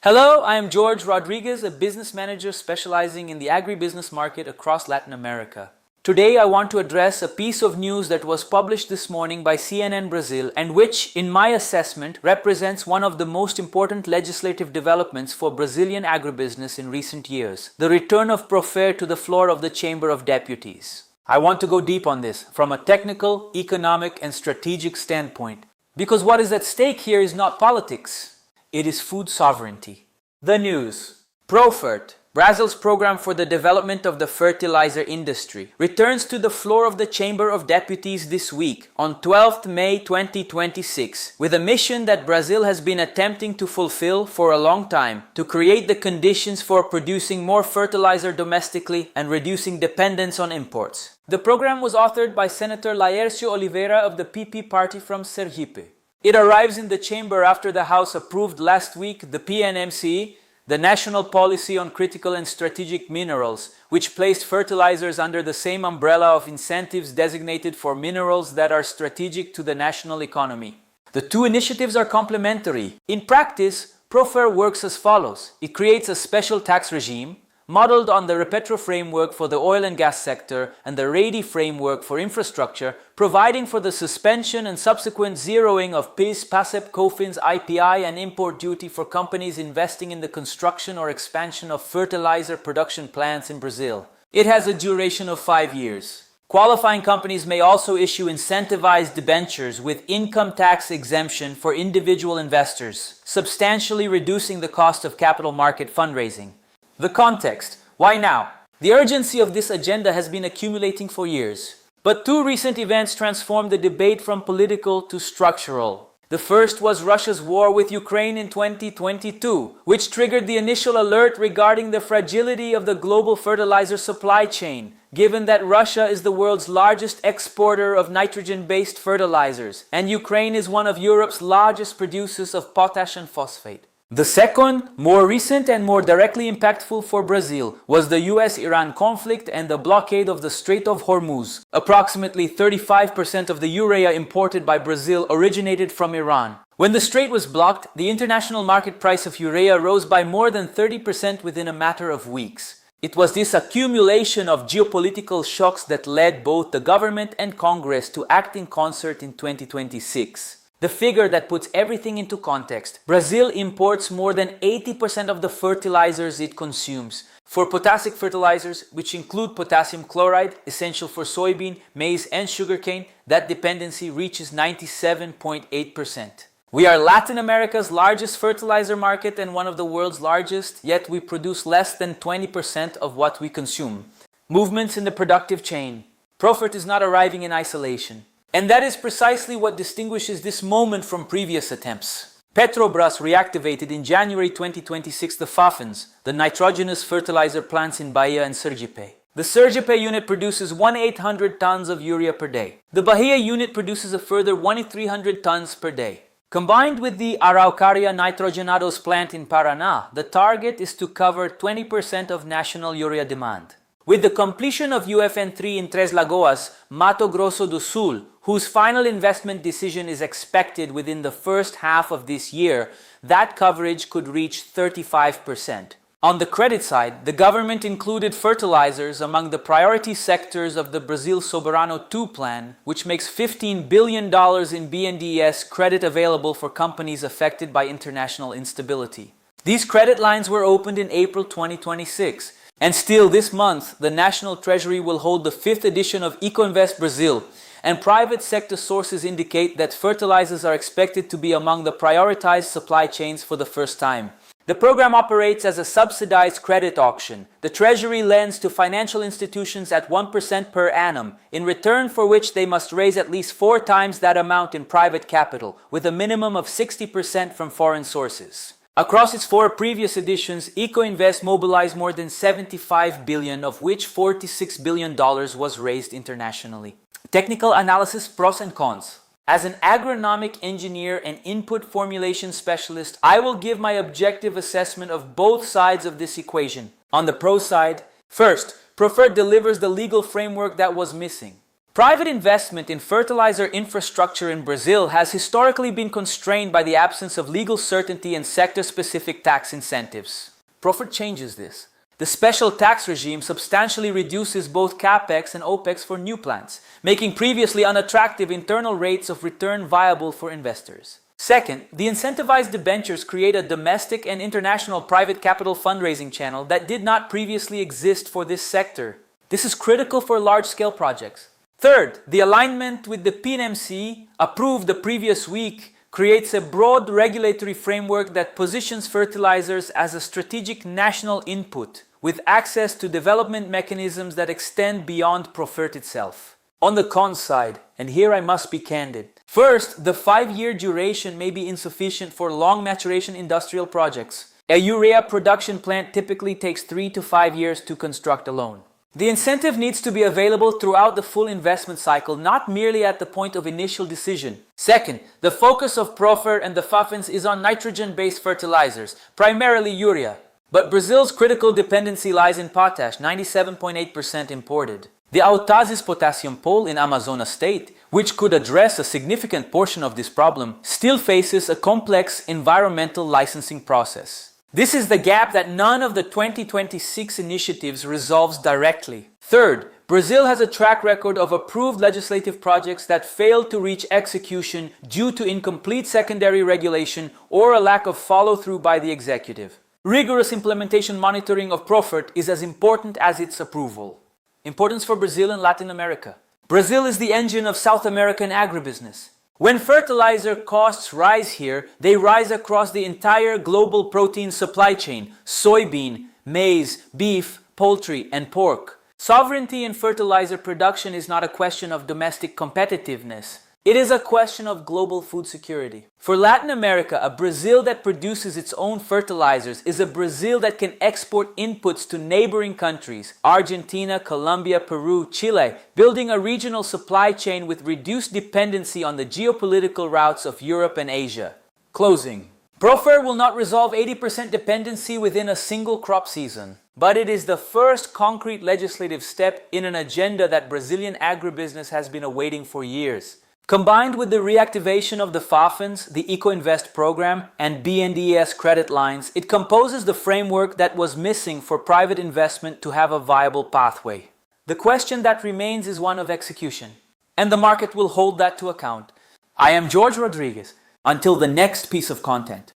Hello, I am George Rodriguez, a business manager specializing in the agribusiness market across Latin America. Today I want to address a piece of news that was published this morning by CNN Brazil and which, in my assessment, represents one of the most important legislative developments for Brazilian agribusiness in recent years: the return of PROFERT to the floor of the Chamber of Deputies. I want to go deep on this from a technical, economic, and strategic standpoint, because what is at stake here is not politics. It is food sovereignty. The news. PROFERT, Brazil's program for the development of the fertilizer industry, returns to the floor of the Chamber of Deputies this week, on 12th May 2026, with a mission that Brazil has been attempting to fulfill for a long time, to create the conditions for producing more fertilizer domestically and reducing dependence on imports. The program was authored by Senator Laércio Oliveira of the PP party from Sergipe. It arrives in the chamber after the House approved last week the PNMC, the National Policy on Critical and Strategic Minerals, which placed fertilizers under the same umbrella of incentives designated for minerals that are strategic to the national economy. The two initiatives are complementary. In practice, PROFERT works as follows. It creates a special tax regime, modeled on the Repetro framework for the oil and gas sector and the REIDI framework for infrastructure, providing for the suspension and subsequent zeroing of PIS, PASEP, COFINS, IPI and import duty for companies investing in the construction or expansion of fertilizer production plants in Brazil. It has a duration of 5 years. Qualifying companies may also issue incentivized debentures with income tax exemption for individual investors, substantially reducing the cost of capital market fundraising. The context. Why now? The urgency of this agenda has been accumulating for years. But two recent events transformed the debate from political to structural. The first was Russia's war with Ukraine in 2022, which triggered the initial alert regarding the fragility of the global fertilizer supply chain, given that Russia is the world's largest exporter of nitrogen-based fertilizers, and Ukraine is one of Europe's largest producers of potash and phosphate. The second, more recent and more directly impactful for Brazil, was the US-Iran conflict and the blockade of the Strait of Hormuz. Approximately 35% of the urea imported by Brazil originated from Iran. When the strait was blocked, the international market price of urea rose by more than 30% within a matter of weeks. It was this accumulation of geopolitical shocks that led both the government and Congress to act in concert in 2026. The figure that puts everything into context: Brazil imports more than 80% of the fertilizers it consumes. For potassic fertilizers, which include potassium chloride, essential for soybean, maize and sugarcane, that dependency reaches 97.8%. We are Latin America's largest fertilizer market and one of the world's largest, yet we produce less than 20% of what we consume. Movements in the productive chain. PROFERT is not arriving in isolation. And that is precisely what distinguishes this moment from previous attempts. Petrobras reactivated in January 2026 the Fafens, the nitrogenous fertilizer plants in Bahia and Sergipe. The Sergipe unit produces 1,800 tons of urea per day. The Bahia unit produces a further 1,300 tons per day. Combined with the Araucaria Nitrogenados plant in Paraná, the target is to cover 20% of national urea demand. With the completion of UFN3 in Três Lagoas, Mato Grosso do Sul, whose final investment decision is expected within the first half of this year, that coverage could reach 35%. On the credit side, the government included fertilizers among the priority sectors of the Brazil Soberano 2 plan, which makes $15 billion in BNDES credit available for companies affected by international instability. These credit lines were opened in April 2026. And still this month, the National Treasury will hold the 5th edition of Ecoinvest Brazil, and private sector sources indicate that fertilizers are expected to be among the prioritized supply chains for the first time. The program operates as a subsidized credit auction. The Treasury lends to financial institutions at 1% per annum, in return for which they must raise at least 4 times that amount in private capital, with a minimum of 60% from foreign sources. Across its 4 previous editions, Ecoinvest mobilized more than $75 billion, of which $46 billion was raised internationally. Technical analysis, pros and cons. As an agronomic engineer and input formulation specialist, I will give my objective assessment of both sides of this equation. On the pro side, first, PROFERT delivers the legal framework that was missing. Private investment in fertilizer infrastructure in Brazil has historically been constrained by the absence of legal certainty and sector-specific tax incentives. PROFERT changes this. The special tax regime substantially reduces both CAPEX and OPEX for new plants, making previously unattractive internal rates of return viable for investors. Second, the incentivized debentures create a domestic and international private capital fundraising channel that did not previously exist for this sector. This is critical for large-scale projects. Third, the alignment with the PNMC, approved the previous week, creates a broad regulatory framework that positions fertilizers as a strategic national input, with access to development mechanisms that extend beyond PROFERT itself. On the cons side, and here I must be candid, first, the 5-year duration may be insufficient for long maturation industrial projects. A urea production plant typically takes 3 to 5 years to construct alone. The incentive needs to be available throughout the full investment cycle, not merely at the point of initial decision. Second, the focus of PROFERT and the Fafens is on nitrogen-based fertilizers, primarily urea. But Brazil's critical dependency lies in potash, 97.8% imported. The Autazes potassium pole in Amazonas state, which could address a significant portion of this problem, still faces a complex environmental licensing process. This is the gap that none of the 2026 initiatives resolves directly. Third, Brazil has a track record of approved legislative projects that failed to reach execution due to incomplete secondary regulation or a lack of follow-through by the executive. Rigorous implementation monitoring of PROFERT is as important as its approval. Importance for Brazil and Latin America. Brazil is the engine of South American agribusiness. When fertilizer costs rise here, they rise across the entire global protein supply chain: soybean, maize, beef, poultry, and pork. Sovereignty in fertilizer production is not a question of domestic competitiveness. It is a question of global food security. For Latin America, a Brazil that produces its own fertilizers is a Brazil that can export inputs to neighboring countries, Argentina, Colombia, Peru, Chile, building a regional supply chain with reduced dependency on the geopolitical routes of Europe and Asia. Closing. PROFERT will not resolve 80% dependency within a single crop season, but it is the first concrete legislative step in an agenda that Brazilian agribusiness has been awaiting for years. Combined with the reactivation of the Fafens, the Ecoinvest program, and BNDES credit lines, it composes the framework that was missing for private investment to have a viable pathway. The question that remains is one of execution, and the market will hold that to account. I am George Rodriguez. Until the next piece of content.